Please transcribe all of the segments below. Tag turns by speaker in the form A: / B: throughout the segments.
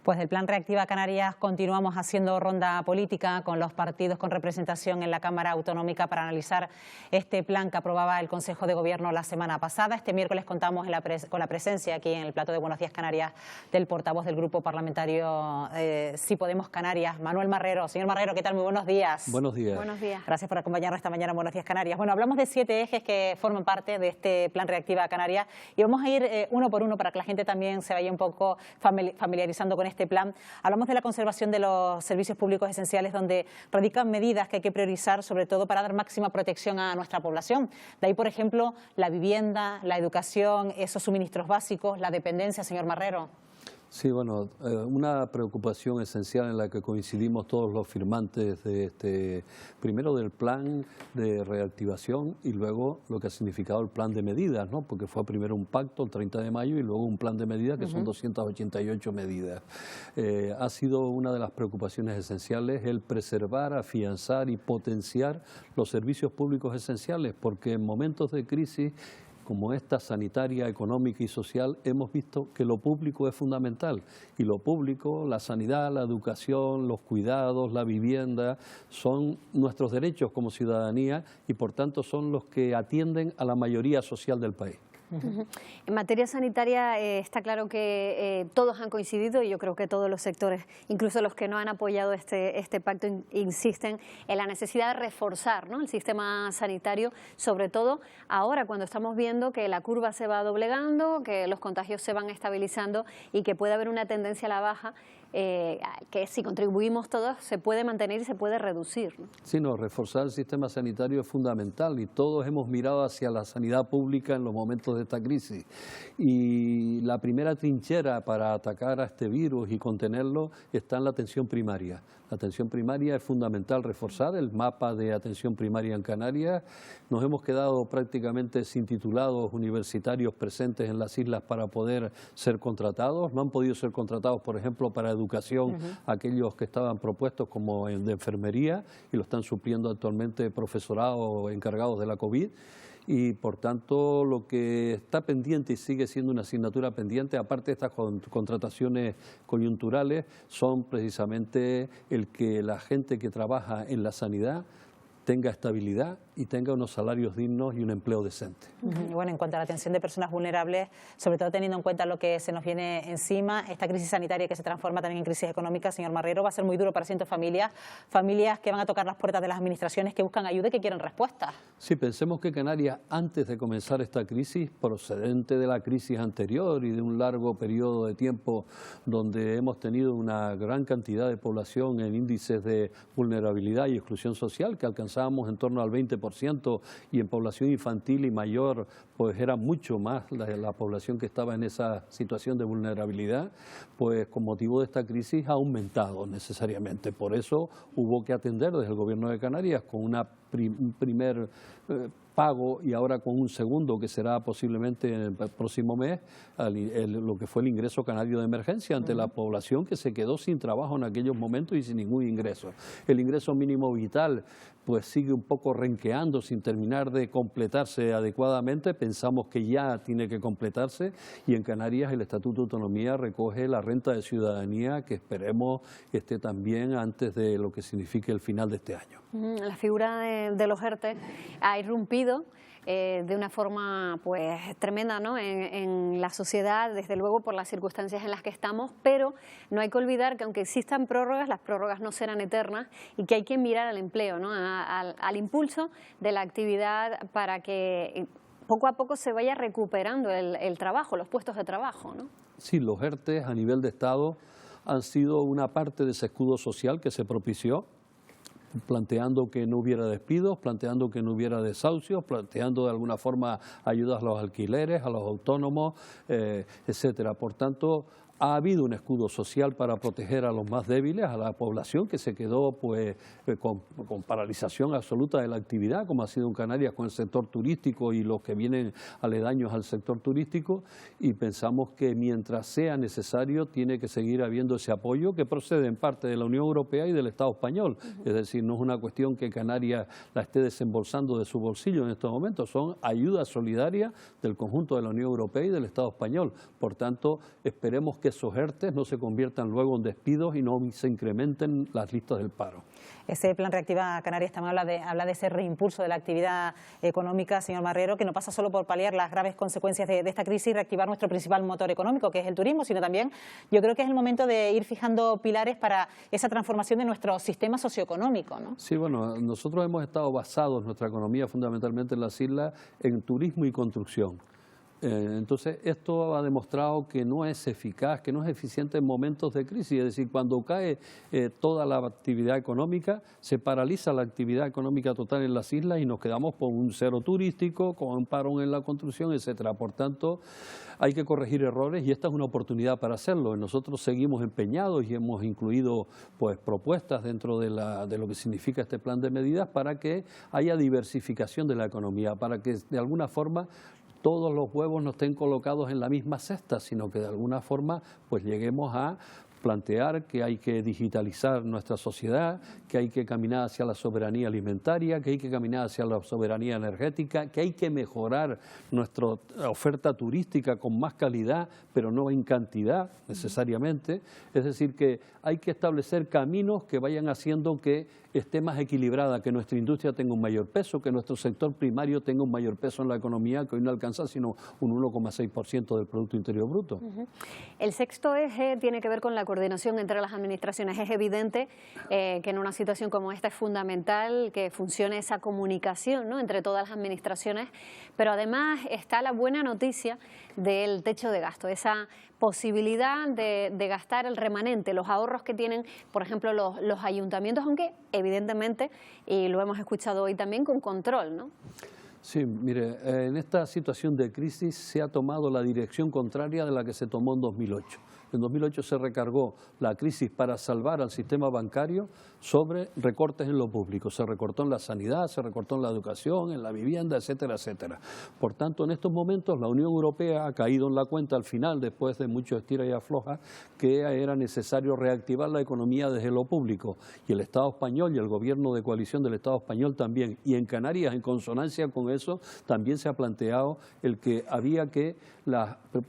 A: Pues del Plan Reactiva Canarias continuamos haciendo ronda política con los partidos con representación en la Cámara Autonómica para analizar este plan que aprobaba el Consejo de Gobierno la semana pasada. Este miércoles contamos con la presencia aquí en el plato de Buenos Días Canarias del portavoz del Grupo Parlamentario Sí Podemos Canarias, Manuel Marrero. Señor Marrero, ¿qué tal? Muy buenos días.
B: Buenos días.
C: Buenos días.
A: Gracias por acompañarnos esta mañana en Buenos Días Canarias. Bueno, hablamos de 7 ejes que forman parte de este Plan Reactiva Canarias y vamos a ir uno por uno para que la gente también se vaya un poco familiarizando con este plan. Hablamos de la conservación de los servicios públicos esenciales, donde radican medidas que hay que priorizar, sobre todo para dar máxima protección a nuestra población. De ahí, por ejemplo, la vivienda, la educación, esos suministros básicos, la dependencia, señor Marrero.
B: Sí, bueno, una preocupación esencial en la que coincidimos todos los firmantes de primero del plan de reactivación y luego lo que ha significado el plan de medidas, ¿no? Porque fue primero un pacto el 30 de mayo y luego un plan de medidas que son 288 medidas. Ha sido una de las preocupaciones esenciales el preservar, afianzar y potenciar los servicios públicos esenciales, porque en momentos de crisis como esta sanitaria, económica y social, hemos visto que lo público es fundamental. Y lo público, la sanidad, la educación, los cuidados, la vivienda, son nuestros derechos como ciudadanía y por tanto son los que atienden a la mayoría social del país.
C: En materia sanitaria está claro que todos han coincidido y yo creo que todos los sectores, incluso los que no han apoyado este pacto, insisten en la necesidad de reforzar, ¿no?, el sistema sanitario, sobre todo ahora cuando estamos viendo que la curva se va doblegando, que los contagios se van estabilizando y que puede haber una tendencia a la baja que si contribuimos todos se puede mantener y se puede reducir, ¿no?
B: Sí, no, reforzar el sistema sanitario es fundamental y todos hemos mirado hacia la sanidad pública en los momentos de esta crisis. Y la primera trinchera para atacar a este virus y contenerlo está en la atención primaria. La atención primaria es fundamental reforzar el mapa de atención primaria en Canarias. Nos hemos quedado prácticamente sin titulados universitarios presentes en las islas para poder ser contratados. No han podido ser contratados, por ejemplo, para educación aquellos que estaban propuestos como de enfermería y lo están supliendo actualmente profesorado encargados de la COVID. Y por tanto lo que está pendiente y sigue siendo una asignatura pendiente, aparte de estas contrataciones coyunturales, son precisamente el que la gente que trabaja en la sanidad tenga estabilidad y tenga unos salarios dignos y un empleo decente.
A: Bueno, en cuanto a la atención de personas vulnerables, sobre todo teniendo en cuenta lo que se nos viene encima, esta crisis sanitaria que se transforma también en crisis económica, señor Marrero, va a ser muy duro para cientos de familias que van a tocar las puertas de las administraciones, que buscan ayuda y que quieren respuestas.
B: Sí, pensemos que Canarias, antes de comenzar esta crisis, procedente de la crisis anterior y de un largo periodo de tiempo donde hemos tenido una gran cantidad de población en índices de vulnerabilidad y exclusión social, que alcanzábamos en torno al 20%, y en población infantil y mayor pues era mucho más la población que estaba en esa situación de vulnerabilidad, pues con motivo de esta crisis ha aumentado necesariamente. Por eso hubo que atender desde el Gobierno de Canarias con un primer pago y ahora con un segundo que será posiblemente en el próximo mes, lo que fue el ingreso canario de emergencia ante la población que se quedó sin trabajo en aquellos momentos y sin ningún ingreso. El ingreso mínimo vital pues sigue un poco renqueando sin terminar de completarse adecuadamente. Pensamos que ya tiene que completarse y en Canarias el Estatuto de Autonomía recoge la renta de ciudadanía que esperemos que esté también antes de lo que signifique el final de este año.
C: La figura de los ERTE ha irrumpido de una forma pues tremenda, ¿no?, en la sociedad, desde luego por las circunstancias en las que estamos, pero no hay que olvidar que aunque existan prórrogas, las prórrogas no serán eternas y que hay que mirar al empleo, ¿no?, al impulso de la actividad para que poco a poco se vaya recuperando el trabajo, los puestos de trabajo, ¿no?
B: Sí, los ERTE a nivel de Estado han sido una parte de ese escudo social que se propició, planteando que no hubiera despidos, planteando que no hubiera desahucios, planteando de alguna forma ayudas a los alquileres, a los autónomos, etcétera. Por tanto, ha habido un escudo social para proteger a los más débiles, a la población que se quedó pues con paralización absoluta de la actividad, como ha sido en Canarias con el sector turístico y los que vienen aledaños al sector turístico, y pensamos que mientras sea necesario tiene que seguir habiendo ese apoyo que procede en parte de la Unión Europea y del Estado español. Es decir, no es una cuestión que Canarias la esté desembolsando de su bolsillo en estos momentos, son ayudas solidarias del conjunto de la Unión Europea y del Estado español. Por tanto, esperemos que que esos ERTE no se conviertan luego en despidos y no se incrementen las listas del paro.
A: Ese plan Reactiva Canarias también habla de ese reimpulso de la actividad económica, señor Marrero, que no pasa solo por paliar las graves consecuencias de esta crisis y reactivar nuestro principal motor económico, que es el turismo, sino también yo creo que es el momento de ir fijando pilares para esa transformación de nuestro sistema socioeconómico, ¿no?
B: Sí, bueno, nosotros hemos estado basados, nuestra economía fundamentalmente en las islas, en turismo y construcción. Entonces, esto ha demostrado que no es eficaz, que no es eficiente en momentos de crisis. Es decir, cuando cae toda la actividad económica, se paraliza la actividad económica total en las islas y nos quedamos con un cero turístico, con un parón en la construcción, etcétera. Por tanto, hay que corregir errores y esta es una oportunidad para hacerlo. Nosotros seguimos empeñados y hemos incluido pues propuestas dentro de lo que significa este plan de medidas para que haya diversificación de la economía, para que de alguna forma todos los huevos no estén colocados en la misma cesta, sino que de alguna forma pues lleguemos a plantear que hay que digitalizar nuestra sociedad, que hay que caminar hacia la soberanía alimentaria, que hay que caminar hacia la soberanía energética, que hay que mejorar nuestra oferta turística con más calidad, pero no en cantidad necesariamente. Es decir, que hay que establecer caminos que vayan haciendo que esté más equilibrada, que nuestra industria tenga un mayor peso, que nuestro sector primario tenga un mayor peso en la economía, que hoy no alcanza sino un 1,6% del Producto Interior Bruto.
C: El sexto eje tiene que ver con la coordinación entre las administraciones. Es evidente que en una situación como esta es fundamental que funcione esa comunicación, ¿no?, entre todas las administraciones, pero además está la buena noticia del techo de gasto, esa posibilidad de gastar el remanente, los ahorros que tienen, por ejemplo, los ayuntamientos, aunque evidentemente, y lo hemos escuchado hoy también, con control, ¿no?
B: Sí, mire, en esta situación de crisis se ha tomado la dirección contraria de la que se tomó en 2008. En 2008 se recargó la crisis para salvar al sistema bancario sobre recortes en lo público. Se recortó en la sanidad, se recortó en la educación, en la vivienda, etcétera, etcétera. Por tanto, en estos momentos la Unión Europea ha caído en la cuenta al final, después de mucho estira y afloja, que era necesario reactivar la economía desde lo público. Y el Estado español y el gobierno de coalición del Estado español también. Y en Canarias, en consonancia con eso, también se ha planteado el que había que,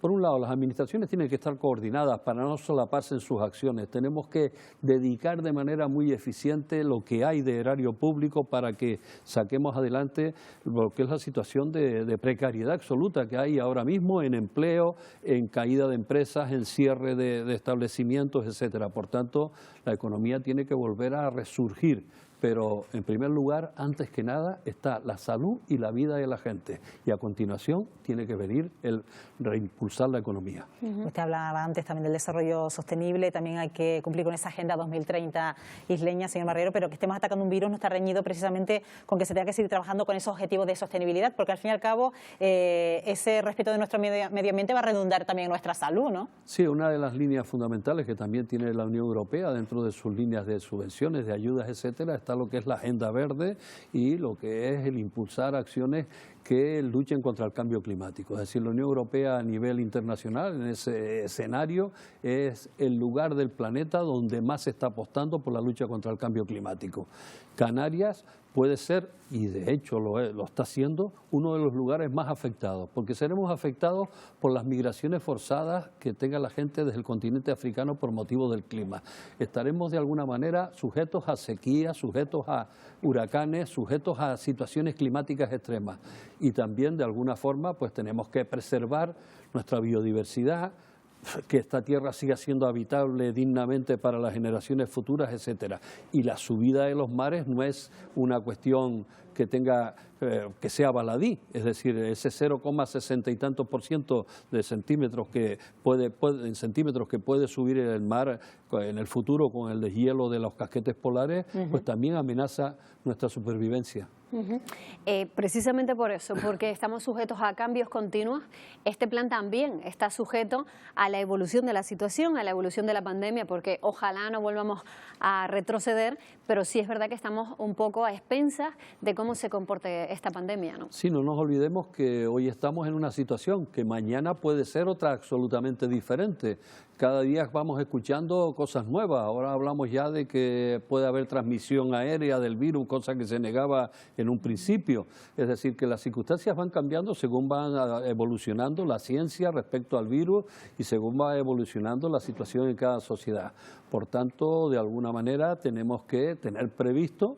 B: por un lado, las administraciones tienen que estar coordinadas para no solaparse en sus acciones. Tenemos que dedicar de manera muy eficiente lo que hay de erario público para que saquemos adelante lo que es la situación de precariedad absoluta que hay ahora mismo en empleo, en caída de empresas, en cierre de establecimientos, etcétera. Por tanto, la economía tiene que volver a resurgir. Pero, en primer lugar, antes que nada, está la salud y la vida de la gente. Y a continuación tiene que venir el reimpulsar la economía.
A: Usted hablaba antes también del desarrollo sostenible, también hay que cumplir con esa Agenda 2030 isleña, señor Marrero, pero que estemos atacando un virus no está reñido precisamente con que se tenga que seguir trabajando con esos objetivos de sostenibilidad, porque al fin y al cabo ese respeto de nuestro medio ambiente va a redundar también en nuestra salud, ¿no?
B: Sí, una de las líneas fundamentales que también tiene la Unión Europea dentro de sus líneas de subvenciones, de ayudas, etcétera, está lo que es la Agenda Verde y lo que es el impulsar acciones que luchen contra el cambio climático. Es decir, la Unión Europea a nivel internacional en ese escenario es el lugar del planeta donde más se está apostando por la lucha contra el cambio climático. Canarias puede ser, y de hecho lo está siendo, uno de los lugares más afectados, porque seremos afectados por las migraciones forzadas que tenga la gente desde el continente africano por motivo del clima. Estaremos de alguna manera sujetos a sequías, sujetos a huracanes, sujetos a situaciones climáticas extremas. Y también de alguna forma pues tenemos que preservar nuestra biodiversidad, que esta tierra siga siendo habitable dignamente para las generaciones futuras, etcétera. Y la subida de los mares no es una cuestión que que sea baladí, es decir, ese 0,60 y tantos % de centímetros que puede subir el mar en el futuro con el deshielo de los casquetes polares, pues también amenaza nuestra supervivencia.
C: Precisamente por eso, porque estamos sujetos a cambios continuos, este plan también está sujeto a la evolución de la situación, a la evolución de la pandemia, porque ojalá no volvamos a retroceder, pero sí es verdad que estamos un poco a expensas de cómo se comporte esta pandemia, ¿no?
B: Sí, no nos olvidemos que hoy estamos en una situación que mañana puede ser otra absolutamente diferente. cada día vamos escuchando cosas nuevas. Ahora hablamos ya de que puede haber transmisión aérea del virus, cosa que se negaba en un principio. Es decir, que las circunstancias van cambiando según van evolucionando la ciencia respecto al virus y según va evolucionando la situación en cada sociedad. Por tanto, de alguna manera tenemos que tener previsto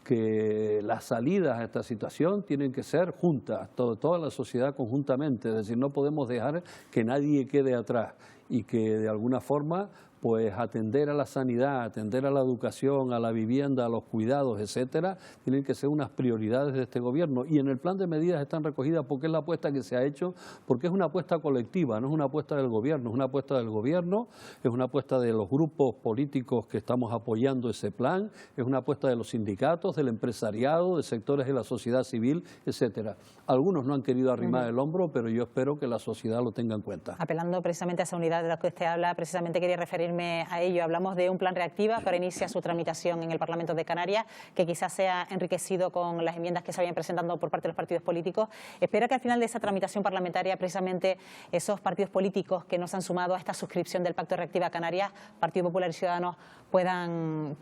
B: que las salidas a esta situación tienen que ser juntas, toda la sociedad conjuntamente, es decir, no podemos dejar que nadie quede atrás y que de alguna forma pues atender a la sanidad, atender a la educación, a la vivienda, a los cuidados, etcétera, tienen que ser unas prioridades de este gobierno. Y en el plan de medidas están recogidas porque es la apuesta que se ha hecho, porque es una apuesta colectiva, no es una apuesta del gobierno, es una apuesta del gobierno, es una apuesta de los grupos políticos que estamos apoyando ese plan, es una apuesta de los sindicatos, del empresariado, de sectores de la sociedad civil, etcétera. Algunos no han querido arrimar el hombro, pero yo espero que la sociedad lo tenga en cuenta.
A: Apelando precisamente a esa unidad de la que usted habla, precisamente quería referirme a ello. Hablamos de un plan reactiva que ahora inicia su tramitación en el Parlamento de Canarias, que quizás sea enriquecido con las enmiendas que se vayan presentando por parte de los partidos políticos. Espera que al final de esa tramitación parlamentaria, precisamente esos partidos políticos que nos han sumado a esta suscripción del Pacto Reactiva Canarias, Partido Popular y Ciudadanos, puedan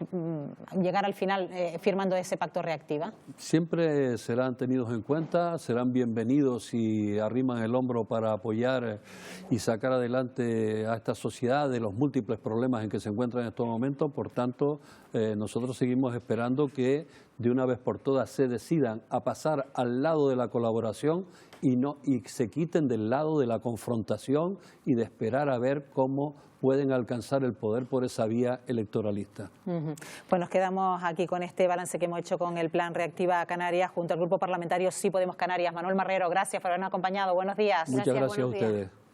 A: llegar al final firmando ese Pacto Reactiva.
B: Siempre serán tenidos en cuenta, serán bienvenidos si arriman el hombro para apoyar y sacar adelante a esta sociedad de los múltiples problemas en que se encuentra en estos momentos. Por tanto, nosotros seguimos esperando que de una vez por todas se decidan a pasar al lado de la colaboración y se quiten del lado de la confrontación y de esperar a ver cómo pueden alcanzar el poder por esa vía electoralista.
A: Pues nos quedamos aquí con este balance que hemos hecho con el Plan Reactiva Canarias junto al Grupo Parlamentario Sí Podemos Canarias. Manuel Marrero, gracias por habernos acompañado. Buenos días.
B: Muchas gracias a ustedes.